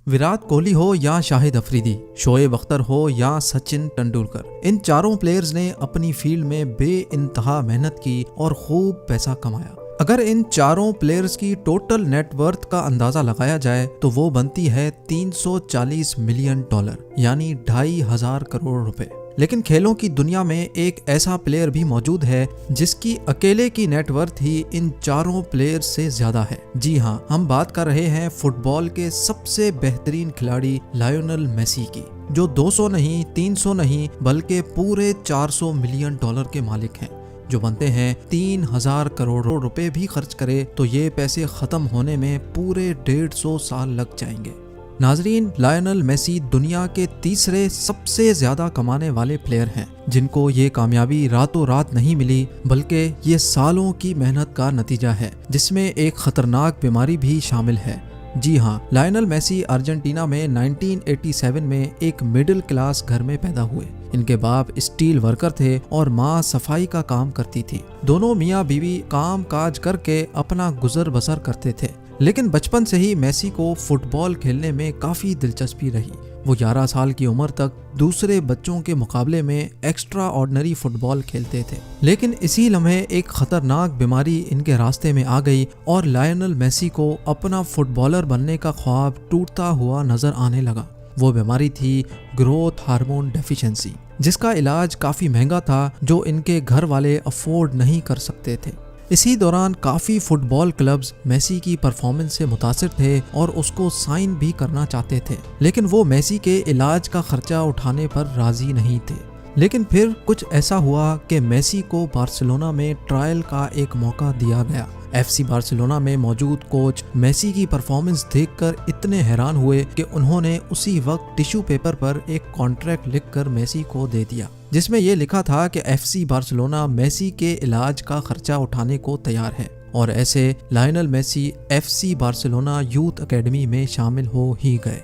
विराट कोहली हो या शाहिद अफरीदी, शोएब अख्तर हो या सचिन तेंदुलकर, इन चारों प्लेयर्स ने अपनी फील्ड में बेइंतहा मेहनत की और खूब पैसा कमाया। अगर इन चारों प्लेयर्स की टोटल नेटवर्थ का अंदाजा लगाया जाए तो वो बनती है 340 मिलियन डॉलर, यानी 2,500 करोड़ रुपए। लेकिन खेलों की दुनिया में एक ऐसा प्लेयर भी मौजूद है जिसकी अकेले की नेटवर्थ ही इन चारों प्लेयर्स से ज्यादा है। जी हाँ, हम बात कर रहे हैं फुटबॉल के सबसे बेहतरीन खिलाड़ी लायोनेल मेसी की, जो 200 नहीं, 300 नहीं, बल्कि पूरे 400 मिलियन डॉलर के मालिक हैं, जो बनते हैं 3,000 करोड़ रुपए भी खर्च करे तो ये पैसे खत्म होने में पूरे 150 साल लग जाएंगे। नाजरीन, लायोनेल मेसी दुनिया के तीसरे सबसे ज्यादा कमाने वाले प्लेयर हैं, जिनको ये कामयाबी रातों रात नहीं मिली, बल्कि ये सालों की मेहनत का नतीजा है, जिसमें एक खतरनाक बीमारी भी शामिल है। जी हाँ, लायोनेल मेसी अर्जेंटीना में 1987 में एक मिडिल क्लास घर में पैदा हुए। इनके बाप स्टील वर्कर थे और माँ सफाई का काम करती थी। दोनों मियाँ बीवी काम काज करके अपना गुजर बसर करते थे। लेकिन बचपन से ही मेसी को फुटबॉल खेलने में काफी दिलचस्पी रही। वो 11 साल की उम्र तक दूसरे बच्चों के मुकाबले में एक्स्ट्रा ऑर्डिनरी फुटबॉल खेलते थे। लेकिन इसी लम्हे एक खतरनाक बीमारी इनके रास्ते में आ गई और लायोनेल मेसी को अपना फुटबॉलर बनने का ख्वाब टूटता हुआ नजर आने लगा। वो बीमारी थी ग्रोथ हार्मोन डेफिशिएंसी, जिसका इलाज काफी महंगा था, जो इनके घर वाले अफोर्ड नहीं कर सकते थे। इसी दौरान काफ़ी फुटबॉल क्लब्स मेसी की परफॉर्मेंस से मुतासिर थे और उसको साइन भी करना चाहते थे, लेकिन वो मेसी के इलाज का खर्चा उठाने पर राजी नहीं थे। लेकिन फिर कुछ ऐसा हुआ कि मेसी को बार्सिलोना में ट्रायल का एक मौका दिया गया। FC बार्सिलोना में मौजूद कोच मेसी की परफॉर्मेंस देखकर इतने हैरान हुए कि उन्होंने उसी वक्त टिश्यू पेपर पर एक कॉन्ट्रैक्ट लिखकर मेसी को दे दिया, जिसमें यह लिखा था कि FC बार्सिलोना मेसी के इलाज का खर्चा उठाने को तैयार है। और ऐसे Lionel Messi FC Barcelona youth academy में शामिल हो ही गए।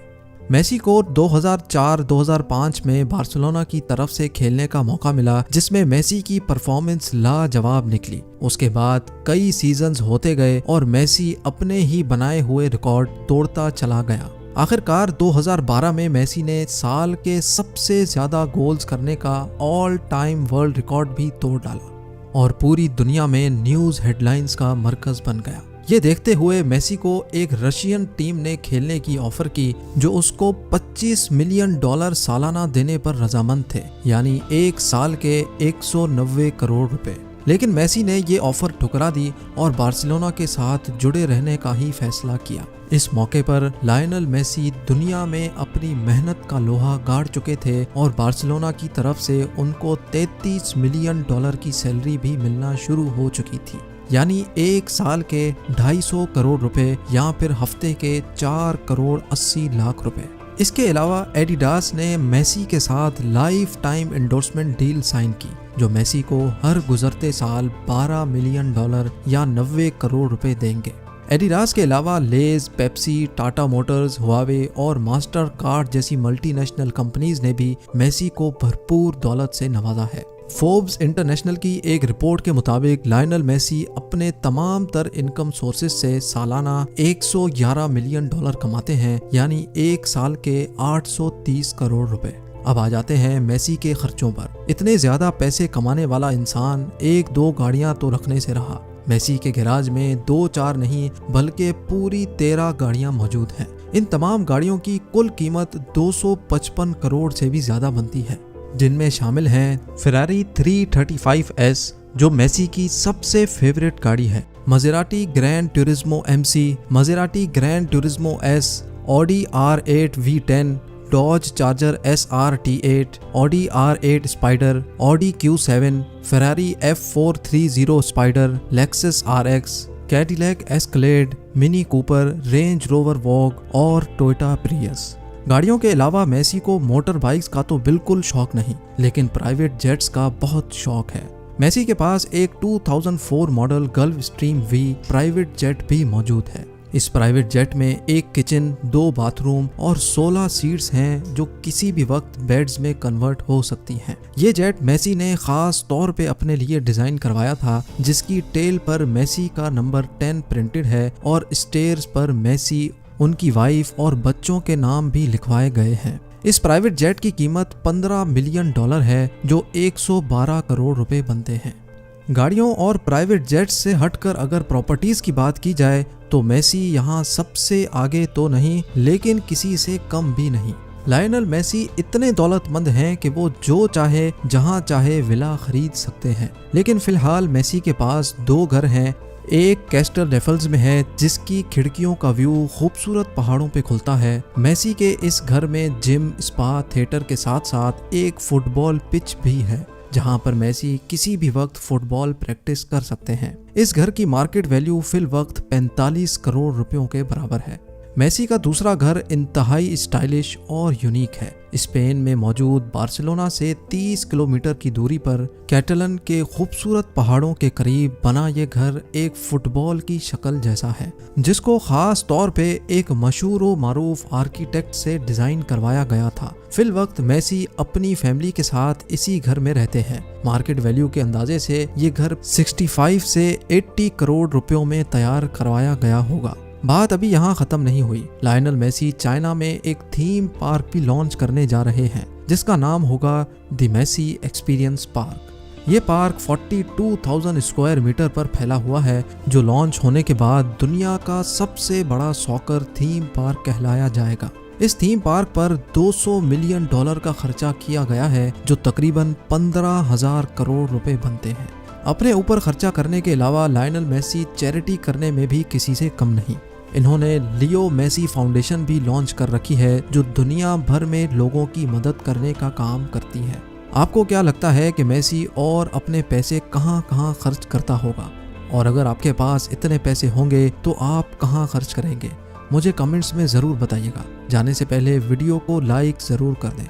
मेसी को 2004-2005 में बार्सिलोना की तरफ से खेलने का मौका मिला, जिसमें मेसी की परफॉर्मेंस लाजवाब निकली। उसके बाद कई सीजन्स होते गए और मेसी अपने ही बनाए हुए रिकॉर्ड तोड़ता चला गया। आखिरकार 2012 में मेसी ने साल के सबसे ज्यादा गोल्स करने का ऑल टाइम वर्ल्ड रिकॉर्ड भी तोड़ डाला और पूरी दुनिया में न्यूज हेडलाइंस का मरकज बन गया। ये देखते हुए मेसी को एक रशियन टीम ने खेलने की ऑफर की, जो उसको 25 मिलियन डॉलर सालाना देने पर रजामंद थे, यानी एक साल के 190 करोड़ रुपए। लेकिन मेसी ने ये ऑफर ठुकरा दी और बार्सिलोना के साथ जुड़े रहने का ही फैसला किया। इस मौके पर लायोनेल मेसी दुनिया में अपनी मेहनत का लोहा गाड़ चुके थे और बार्सिलोना की तरफ से उनको 33 मिलियन डॉलर की सैलरी भी मिलना शुरू हो चुकी थी, यानी एक साल के 250 करोड़ रुपए या फिर हफ्ते के 4 करोड़ 80 लाख रुपए। इसके अलावा एडिडास ने मेसी के साथ lifetime endorsement deal sign की, जो मेसी को हर गुजरते साल 12 मिलियन डॉलर या 90 करोड़ रुपए देंगे। एडिडास के अलावा लेज, पेप्सी, टाटा मोटर्स, हुआवे और मास्टर कार्ड जैसी मल्टीनेशनल कंपनीज ने भी मेसी को भरपूर दौलत से नवाजा है। फोर्ब्स इंटरनेशनल की एक रिपोर्ट के मुताबिक लायोनेल मेसी अपने तमाम तर इनकम सोर्सेज से सालाना 111 मिलियन डॉलर कमाते हैं, यानी एक साल के 830 करोड़ रुपए। अब आ जाते हैं मेसी के खर्चों पर। इतने ज्यादा पैसे कमाने वाला इंसान 1-2 गाड़ियां तो रखने से रहा। मेसी के गैराज में 2-4 नहीं बल्कि पूरी 13 गाड़ियां मौजूद हैं। इन तमाम गाड़ियों की कुल कीमत 255 करोड़ से भी ज्यादा बनती है, जिनमें शामिल हैं फेरारी 335S, जो मेसी की सबसे फेवरेट गाड़ी है, Maserati Grand Turismo MC, Maserati Grand Turismo S, Audi R8 V10, Dodge Charger SR-T8, Audi R8 Spider, Audi Q7, Ferrari F430 Spider, Lexus RX, Cadillac Escalade, Mini Cooper, Range Rover Vogue और Toyota Prius. गाड़ियों के अलावा Messi को motor bikes का तो बिल्कुल शौक नहीं, लेकिन प्राइवेट जेट्स का बहुत शौक है। मेसी के पास एक 2004 model gulf stream V private jet भी मौजूद है। इस प्राइवेट जेट में एक किचन, 2 बाथरूम और 16 सीट्स हैं, जो किसी भी वक्त बेड्स में कन्वर्ट हो सकती हैं। ये जेट मेसी ने खास तौर पे अपने लिए डिजाइन करवाया था, जिसकी टेल पर मेसी का नंबर 10 प्रिंटेड है और स्टेयर्स पर मेसी उनकी वाइफ और बच्चों के नाम भी लिखवाए गए हैं। इस प्राइवेट जेट की कीमत $15 मिलियन है, जो 112 करोड़ रुपए बनते हैं। गाड़ियों और प्राइवेट जेट्स से हटकर अगर प्रॉपर्टीज की बात की जाए तो मेसी यहाँ सबसे आगे तो नहीं, लेकिन किसी से कम भी नहीं। लायनल मेसी इतने दौलतमंद हैं कि वो जो चाहे जहां चाहे विला खरीद सकते हैं। लेकिन फिलहाल मेसी के पास 2 घर हैं। एक कैस्टल रेफल्स में है, जिसकी खिड़कियों का व्यू खूबसूरत पहाड़ों पे खुलता है। मेसी के इस घर में जिम, स्पा, थिएटर के साथ साथ एक फुटबॉल पिच भी है, जहां पर मेसी किसी भी वक्त फुटबॉल प्रैक्टिस कर सकते हैं। इस घर की मार्केट वैल्यू फिल वक्त 45 करोड़ रुपयों के बराबर है। मेसी का दूसरा घर इंतहाई स्टाइलिश और यूनिक है। स्पेन में मौजूद बार्सिलोना से 30 किलोमीटर की दूरी पर कैटलन के खूबसूरत पहाड़ों के करीब बना ये घर एक फुटबॉल की शक्ल जैसा है, जिसको खास तौर पे एक मशहूर व मारूफ आर्किटेक्ट से डिजाइन करवाया गया था। फिल वक्त मेसी अपनी फैमिली के साथ इसी घर में रहते हैं। मार्केट वैल्यू के अंदाजे से ये घर 65 से 80 करोड़ रुपयों में तैयार करवाया गया होगा। बात अभी यहाँ खत्म नहीं हुई। लायनल मेसी चाइना में एक थीम पार्क भी लॉन्च करने जा रहे हैं, जिसका नाम होगा द मेसी एक्सपीरियंस पार्क। ये पार्क 42,000 स्क्वायर मीटर पर फैला हुआ है, जो लॉन्च होने के बाद दुनिया का सबसे बड़ा सॉकर थीम पार्क कहलाया जाएगा। इस थीम पार्क पर $200 मिलियन का खर्चा किया गया है, जो तकरीबन 15,000 करोड़ रुपए बनते हैं। अपने ऊपर खर्चा करने के अलावा लायनल मेसी चैरिटी करने में भी किसी से कम नहीं। इन्होंने लियो मेसी फाउंडेशन भी लॉन्च कर रखी है, जो दुनिया भर में लोगों की मदद करने का काम करती है। आपको क्या लगता है कि मेसी और अपने पैसे कहां कहां खर्च करता होगा? और अगर आपके पास इतने पैसे होंगे तो आप कहां खर्च करेंगे? मुझे कमेंट्स में ज़रूर बताइएगा। जाने से पहले वीडियो को लाइक ज़रूर कर दें।